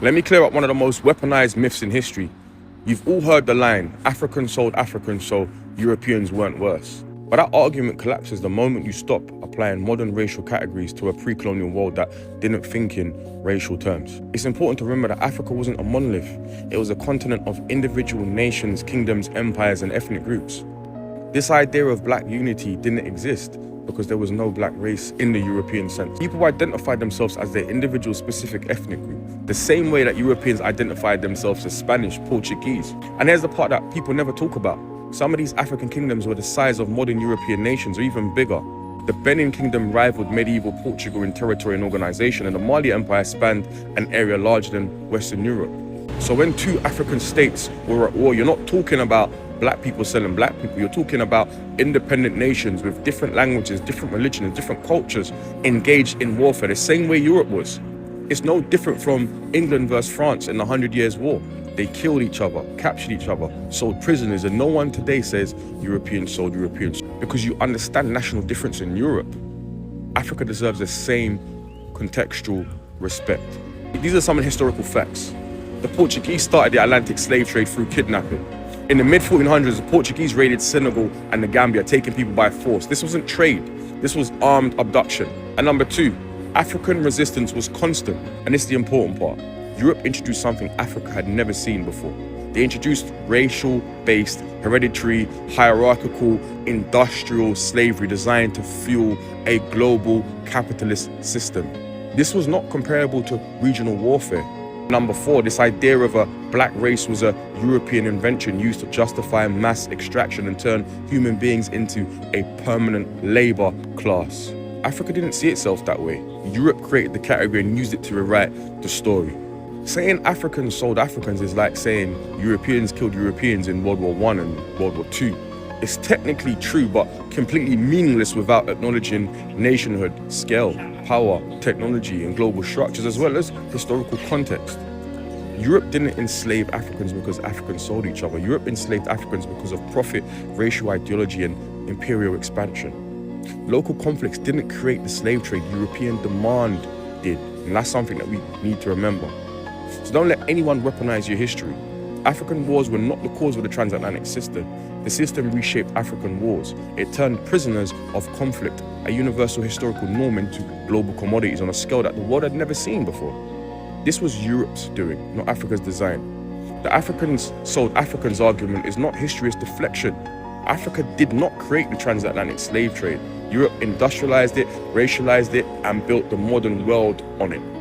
Let me clear up one of the most weaponized myths in history. You've all heard the line, Africans sold Africans, so Europeans weren't worse. But that argument collapses the moment you stop applying modern racial categories to a pre-colonial world that didn't think in racial terms. It's important to remember that Africa wasn't a monolith. It was a continent of individual nations, kingdoms, empires, and ethnic groups. This idea of black unity didn't exist because there was no black race in the European sense. People identified themselves as their individual specific ethnic group, the same way that Europeans identified themselves as Spanish, Portuguese. And here's the part that people never talk about. Some of these African kingdoms were the size of modern European nations or even bigger. The Benin Kingdom rivaled medieval Portugal in territory and organization, and the Mali Empire spanned an area larger than Western Europe. So when two African states were at war, you're not talking about black people selling black people, you're talking about independent nations with different languages, different religions, different cultures engaged in warfare, the same way Europe was. It's no different from England versus France in the 100 Years' War. They killed each other, captured each other, sold prisoners, and no one today says Europeans sold Europeans. Because you understand national difference in Europe. Africa deserves the same contextual respect. These are some historical facts. The Portuguese started the Atlantic slave trade through kidnapping. In the mid-1400s, the Portuguese raided Senegal and the Gambia, taking people by force. This wasn't trade, this was armed abduction. And number two, African resistance was constant, and this is the important part. Europe introduced something Africa had never seen before. They introduced racial-based, hereditary, hierarchical, industrial slavery designed to fuel a global capitalist system. This was not comparable to regional warfare. Number four, this idea of a black race was a European invention used to justify mass extraction and turn human beings into a permanent labor class. Africa didn't see itself that way. Europe created the category and used it to rewrite the story. Saying Africans sold Africans is like saying Europeans killed Europeans in World War I and World War II. It's technically true, but completely meaningless without acknowledging nationhood, scale, power, technology, and global structures, as well as historical context. Europe didn't enslave Africans because Africans sold each other. Europe enslaved Africans because of profit, racial ideology, and imperial expansion. Local conflicts didn't create the slave trade, European demand did. And that's something that we need to remember. So don't let anyone weaponize your history. African wars were not the cause of the transatlantic system. The system reshaped African wars. It turned prisoners of conflict, a universal historical norm, into global commodities on a scale that the world had never seen before. This was Europe's doing, not Africa's design. The Africans sold Africans argument is not history, it's deflection. Africa did not create the transatlantic slave trade. Europe industrialized it, racialized it, and built the modern world on it.